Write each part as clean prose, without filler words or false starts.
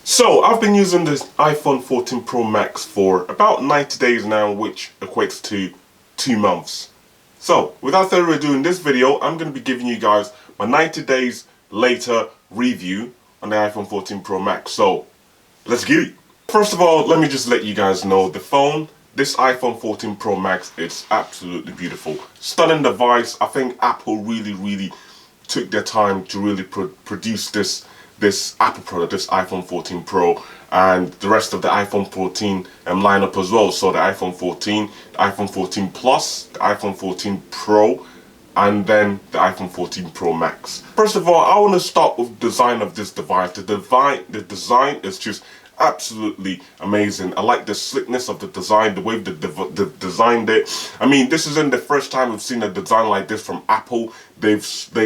So I've been using this iPhone 14 Pro Max for about 90 days now, which equates to 2 months. So without further ado, in this video I'm going to be giving you guys my 90 days later review on the iPhone 14 Pro Max. So let's get it. First of all, let me just let you guys know the phone, this iPhone 14 Pro Max, it's absolutely beautiful. Stunning device. I think Apple really took their time to really produce this Apple product, this iPhone 14 Pro, and the rest of the iPhone 14 lineup as well. So the iPhone 14, the iPhone 14 Plus, the iPhone 14 Pro, and then the iPhone 14 Pro Max. First of all, I want to start with the design of this device. The design is just absolutely amazing. I like the slickness of the design, the way they designed it. I mean, this isn't the first time we've seen a design like this from Apple. They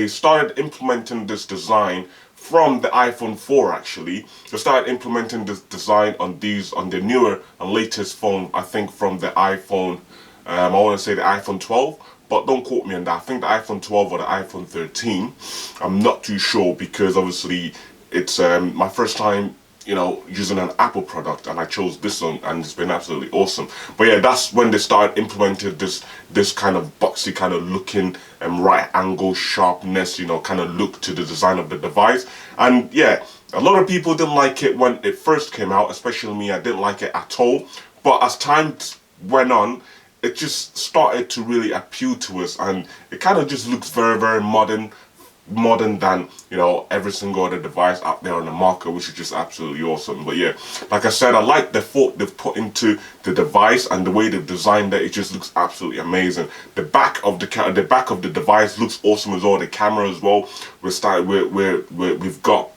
started implementing this design from the iPhone 4 actually. They started implementing this design on the newer and latest phone, I think from the iPhone, I want to say the iPhone 12, but don't quote me on that. I think the iPhone 12 or the iPhone 13. I'm not too sure because obviously it's my first time, you know, using an Apple product, and I chose this one and it's been absolutely awesome. But yeah, that's when they started implementing this kind of boxy kind of looking right angle sharpness, you know, kind of look to the design of the device. And yeah, a lot of people didn't like it when it first came out, especially me. I didn't like it at all, but as time went on, it just started to really appeal to us, and it kind of just looks very modern than, you know, every single other device out there on the market, which is just absolutely awesome. But yeah, like I said, I like the thought they've put into the device and the way they've designed it. It just looks absolutely amazing. The back of the device looks awesome as well. The camera as well. We've got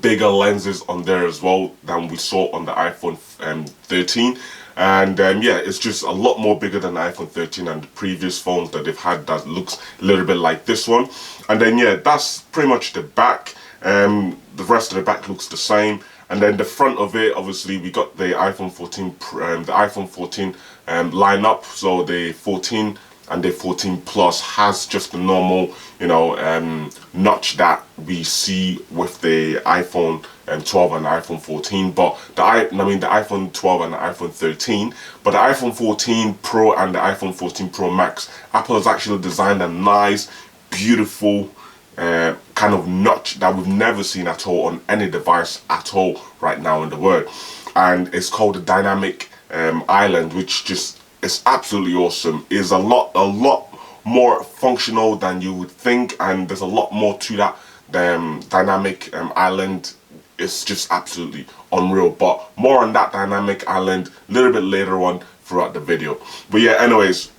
bigger lenses on there as well than we saw on the iPhone 13. And yeah, it's just a lot more bigger than the iPhone 13 and the previous phones that they've had that looks a little bit like this one. And then yeah, that's pretty much the back. The rest of the back looks the same. And then the front of it, obviously we got the iPhone 14 lineup. So the 14 and the 14 Plus has just the normal, you know, notch that we see with the iPhone 12 and the iPhone 14, but the iPhone 12 and the iPhone 13, but the iPhone 14 Pro and the iPhone 14 Pro Max, Apple has actually designed a nice, beautiful kind of notch that we've never seen at all on any device at all right now in the world, and it's called the Dynamic Island, which just is absolutely awesome. Is a lot more functional than you would think, and there's a lot more to that Dynamic Island. It's just absolutely unreal, but more on that Dynamic Island a little bit later on throughout the video. But yeah, anyways,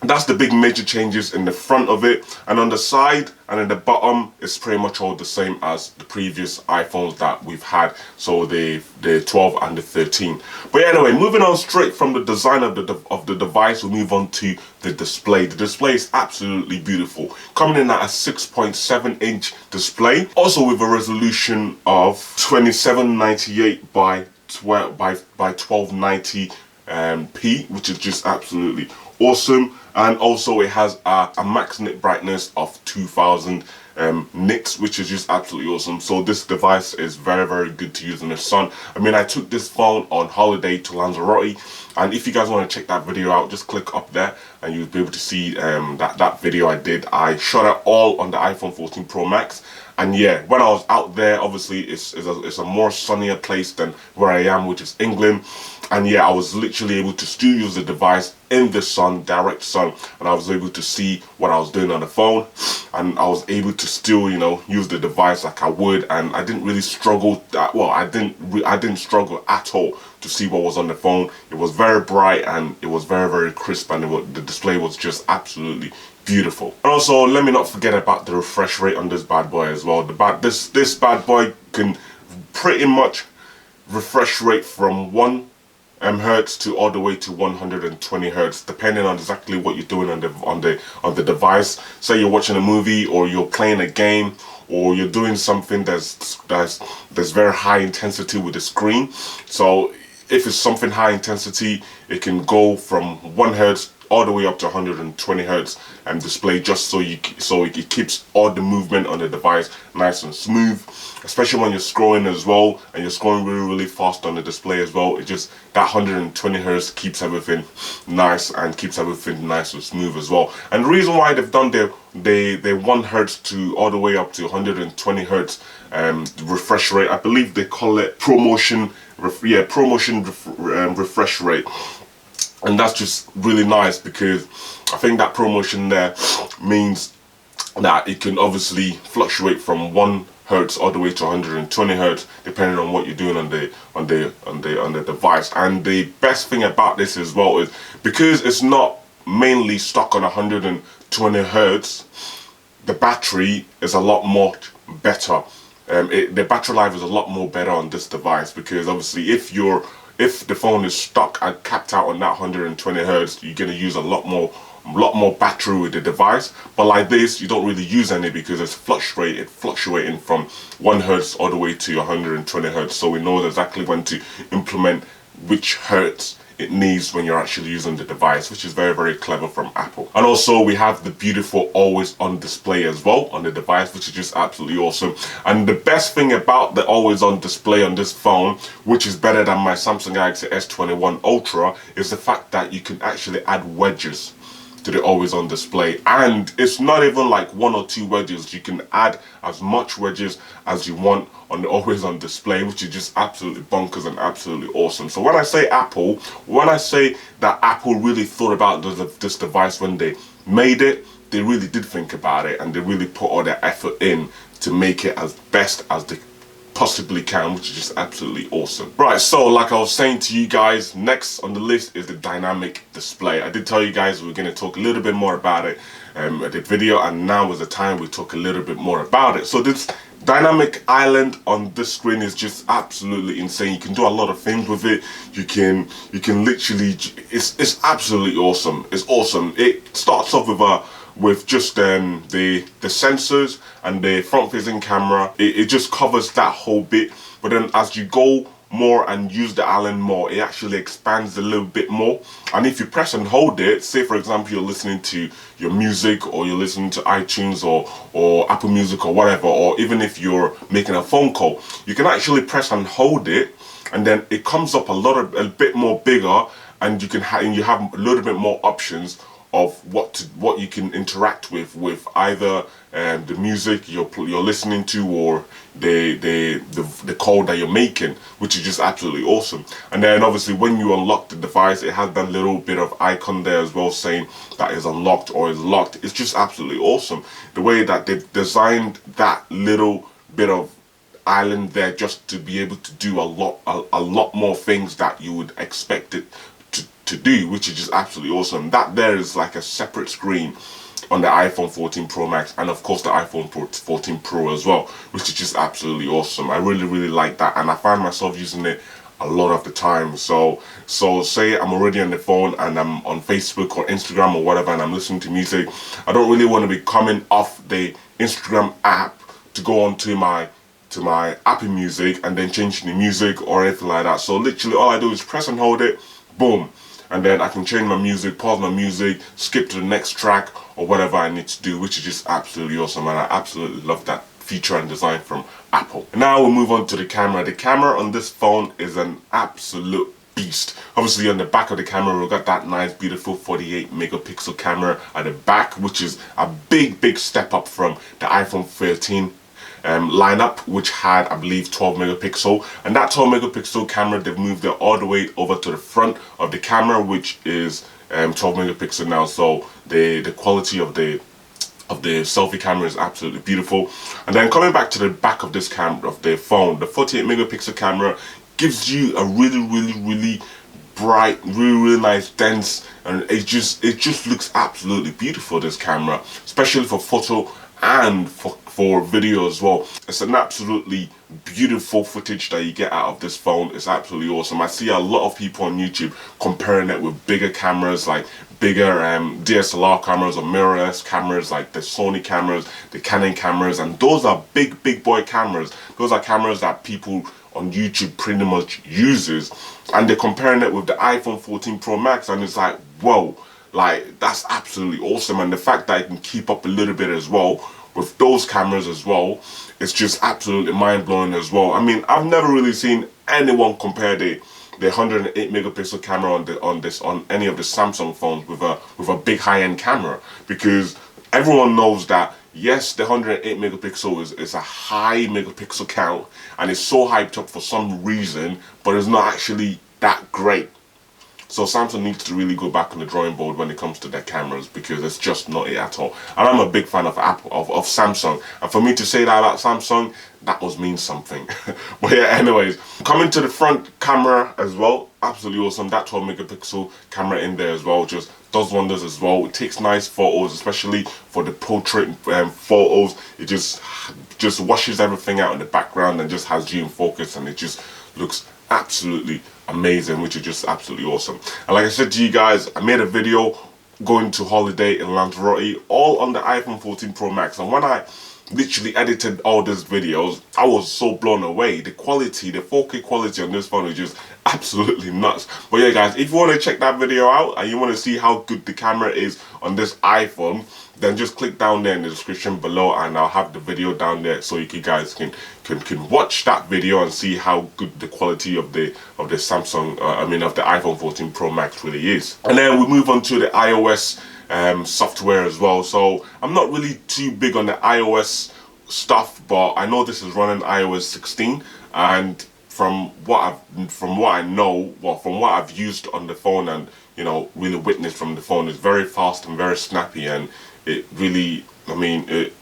that's the big major changes in the front of it, and on the side and in the bottom it's pretty much all the same as the previous iPhones that we've had, so the 12 and the 13. But yeah, anyway, moving on straight from the design of the device, we'll move on to the display. The display is absolutely beautiful, coming in at a 6.7-inch display, also with a resolution of 2798 by 1290 p, which is just absolutely awesome. And also it has a max nit brightness of 2000 nits, which is just absolutely awesome. So this device is very good to use in the sun. I mean, I took this phone on holiday to Lanzarote, and if you guys want to check that video out, just click up there and you'll be able to see that video I did. I shot it all on the iPhone 14 Pro Max. And yeah, when I was out there, obviously it's a more sunnier place than where I am, which is England. And yeah, I was literally able to still use the device in the sun, direct sun, and I was able to see what I was doing on the phone, and I was able to still, you know, use the device like I would, and I didn't really struggle that well. I didn't struggle at all to see what was on the phone. It was very bright and it was very crisp, and the display was just absolutely beautiful. And also, let me not forget about the refresh rate on this bad boy as well. This bad boy can pretty much refresh rate from 1 hertz to all the way to 120 hertz, depending on exactly what you're doing on the device. Say you're watching a movie, or you're playing a game, or you're doing something that's very high intensity with the screen. So if it's something high intensity, it can go from 1 hertz all the way up to 120 hertz display, just so it keeps all the movement on the device nice and smooth, especially when you're scrolling as well, and you're scrolling really fast on the display as well. It just, that 120 hertz keeps everything nice and keeps everything nice and smooth as well. And the reason why they've done their 1 hertz to all the way up to 120 hertz refresh rate, I believe they call it ProMotion refresh rate. And that's just really nice, because I think that ProMotion there means that it can obviously fluctuate from 1 hertz all the way to 120 hertz, depending on what you're doing on the device. And the best thing about this as well is, because it's not mainly stuck on 120 hertz, the battery is a lot more better. The battery life is a lot more better on this device, because obviously if the phone is stuck and capped out on that 120 hertz, you're going to use a lot more battery with the device. But like this, you don't really use any, because it's fluctuating from 1 hertz all the way to 120 hertz. So we know exactly when to implement which hertz it needs when you're actually using the device, which is very, very clever from Apple. And also we have the beautiful always on display as well on the device, which is just absolutely awesome. And the best thing about the always on display on this phone, which is better than my Samsung Galaxy S21 Ultra, is the fact that you can actually add wedges to the always on display. And it's not even like 1 or 2 wedges. You can add as much wedges as you want on the always on display, which is just absolutely bonkers and absolutely awesome. So when I say that Apple really thought about this device when they made it, they really did think about it, and they really put all their effort in to make it as best as they possibly can, which is just absolutely awesome. Right, so like I was saying to you guys, next on the list is the dynamic display. I did tell you guys we were going to talk a little bit more about it at the video, and now is the time we talk a little bit more about it. So this dynamic island on this screen is just absolutely insane. You can do a lot of things with it. You can literally, it's absolutely awesome. It's awesome. It starts off with just the sensors and the front facing camera. It just covers that whole bit, but then as you go more and use the island more, it actually expands a little bit more. And if you press and hold it, say for example you're listening to your music, or you're listening to iTunes or Apple Music or whatever, or even if you're making a phone call, you can actually press and hold it, and then it comes up a bit more bigger, and you have a little bit more options of what you can interact with either the music you're listening to, or the call that you're making, which is just absolutely awesome. And then obviously when you unlock the device, it has that little bit of icon there as well, saying that is unlocked or is locked. It's just absolutely awesome the way that they've designed that little bit of island there, just to be able to do a lot more things that you would expect it to do, which is just absolutely awesome. That there is like a separate screen on the iPhone 14 Pro Max, and of course the iPhone 14 Pro as well, which is just absolutely awesome. I really like that, and I find myself using it a lot of the time. So say I'm already on the phone and I'm on Facebook or Instagram or whatever, and I'm listening to music, I don't really want to be coming off the Instagram app to go onto my Apple Music and then changing the music or anything like that. So literally all I do is press and hold it, boom, and then I can change my music, pause my music, skip to the next track or whatever I need to do, which is just absolutely awesome. And I absolutely love that feature and design from Apple. Now we'll move on to the camera. The camera on this phone is an absolute beast. Obviously on the back of the camera we've got that nice beautiful 48 megapixel camera at the back, which is a big step up from the iPhone 13 lineup, which had, I believe, 12 megapixel. And that 12 megapixel camera, they've moved it all the way over to the front of the camera, which is 12 megapixel now. So the quality of the selfie camera is absolutely beautiful. And then coming back to the back of this camera of the phone, the 48 megapixel camera gives you a really bright, really nice, dense, and it just looks absolutely beautiful, this camera, especially for photo and for video as well. It's an absolutely beautiful footage that you get out of this phone. It's absolutely awesome. I see a lot of people on YouTube comparing it with bigger cameras, like bigger DSLR cameras or mirrorless cameras, like the Sony cameras, the Canon cameras, and those are big boy cameras. Those are cameras that people on YouTube pretty much uses, and they're comparing it with the iPhone 14 Pro Max, and it's like, whoa, like, that's absolutely awesome. And the fact that it can keep up a little bit as well with those cameras as well, it's just absolutely mind-blowing as well. I mean, I've never really seen anyone compare the 108 megapixel camera on any of the Samsung phones with a big high-end camera, because everyone knows that yes, the 108 megapixel is a high megapixel count and it's so hyped up for some reason, but it's not actually that great. So Samsung needs to really go back on the drawing board when it comes to their cameras, because it's just not it at all. And I'm a big fan of of Samsung, and for me to say that about Samsung, that was mean something. But yeah, anyways, coming to the front camera as well, absolutely awesome. That 12 megapixel camera in there as well just does wonders as well. It takes nice photos, especially for the portrait photos. It just washes everything out in the background and just has you in focus, and it just looks absolutely amazing, which is just absolutely awesome. And like I said to you guys, I made a video going to holiday in Lanzarote, all on the iPhone 14 Pro Max, and when I literally edited all these videos, I was so blown away. The quality, the 4K quality on this phone is just absolutely nuts. But yeah guys, if you want to check that video out and you want to see how good the camera is on this iPhone, then just click down there in the description below, and I'll have the video down there so you guys can watch that video and see how good the quality of the Samsung, of the iPhone 14 Pro Max really is. And then we move on to the iOS software as well. So I'm not really too big on the iOS stuff, but I know this is running iOS 16, and from what I know, well, from what I've used on the phone and really witnessed from the phone, it's very fast and very snappy, and it really, it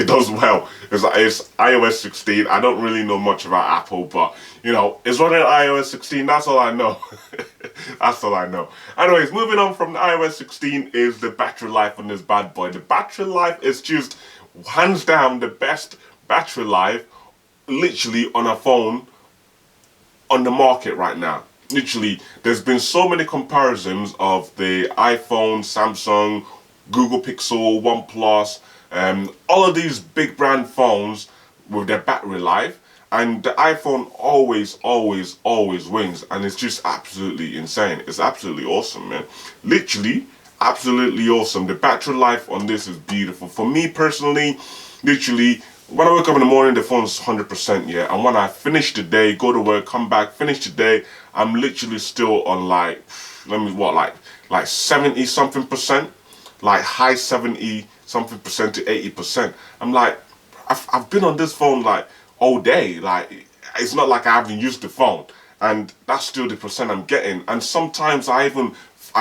does well. It's iOS 16. I don't really know much about Apple, but it's running iOS 16. That's all I know. That's all I know. Anyways, moving on from the iOS 16 is the battery life on this bad boy. The battery life is just hands down the best battery life literally on a phone on the market right now. Literally, there's been so many comparisons of the iPhone, Samsung, Google Pixel, OnePlus, all of these big brand phones with their battery life, and the iPhone always wins, and it's just absolutely insane. It's absolutely awesome, man. Literally, absolutely awesome. The battery life on this is beautiful. For me personally, literally, when I wake up in the morning, the phone's 100%, yeah, and when I finish the day, go to work, come back, finish the day, I'm literally still on like 70 something percent, like high 70 something percent to 80%. I'm like, I've been on this phone like all day. Like, it's not like I haven't used the phone, and that's still the percent I'm getting. And sometimes I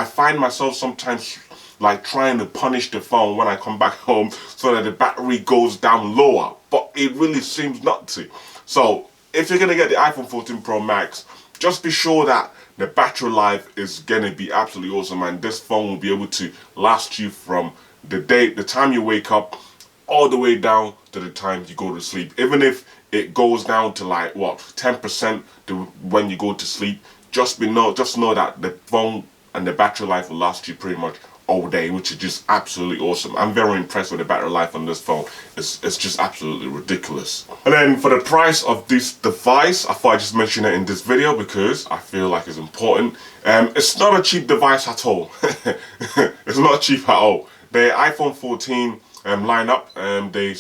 find myself sometimes like trying to punish the phone when I come back home so that the battery goes down lower, but it really seems not to. So if you're gonna get the iPhone 14 Pro Max, just be sure that the battery life is gonna be absolutely awesome, and this phone will be able to last you from the time you wake up all the way down to the time you go to sleep. Even if it goes down to like what 10% when you go to sleep, just know that the phone and the battery life will last you pretty much all day, which is just absolutely awesome. I'm very impressed with the battery life on this phone. It's just absolutely ridiculous. And then for the price of this device, I thought I'd just mention it in this video because I feel like it's important. It's not a cheap device at all. It's not cheap at all. The iPhone 14 lineup, the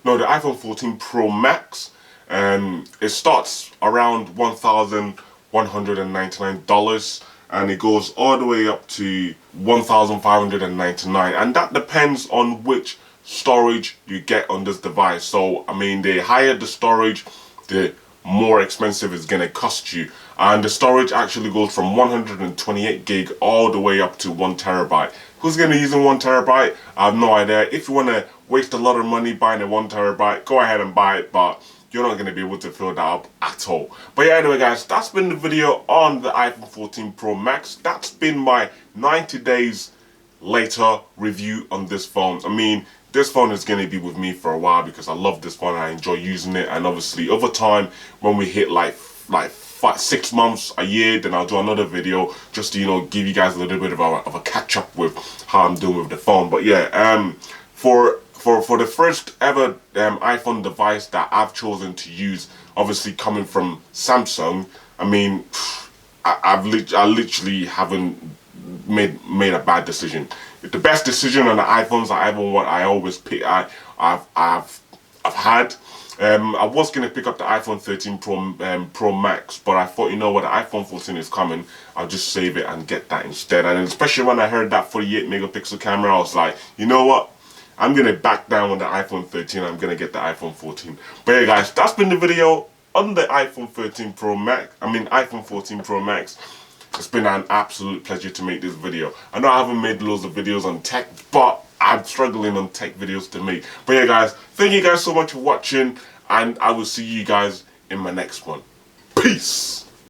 iPhone 14 Pro Max, it starts around $1,199, and it goes all the way up to $1,599, and that depends on which storage you get on this device. So I mean, the higher the storage, the more expensive it's gonna cost you. And the storage actually goes from 128 gig all the way up to 1 terabyte. Who's gonna be using 1 terabyte? I have no idea. If you wanna waste a lot of money buying a 1 terabyte, go ahead and buy it, but you're not gonna be able to fill that up at all. But yeah, anyway guys, that's been the video on the iPhone 14 Pro Max. That's been my 90 days later review on this phone. I mean, this phone is going to be with me for a while because I love this phone, I enjoy using it, and obviously over time when we hit like 6 months, a year, then I'll do another video just to give you guys a little bit of a catch up with how I'm doing with the phone. But yeah, for the first ever iPhone device that I've chosen to use, obviously coming from Samsung, I mean, I literally haven't made a bad decision. The best decision on the iPhones I always pick. I've had. I was gonna pick up the iPhone 13 Pro Max, but I thought, you know what, the iPhone 14 is coming. I'll just save it and get that instead. And especially when I heard that 48 megapixel camera, I was like, you know what? I'm gonna back down on the iPhone 13. I'm gonna get the iPhone 14. But yeah, guys, that's been the video on the iPhone 13 Pro Max. I mean, iPhone 14 Pro Max. It's been an absolute pleasure to make this video. I know I haven't made loads of videos on tech, but I'm struggling on tech videos to make. But yeah, guys, thank you guys so much for watching, and I will see you guys in my next one. Peace!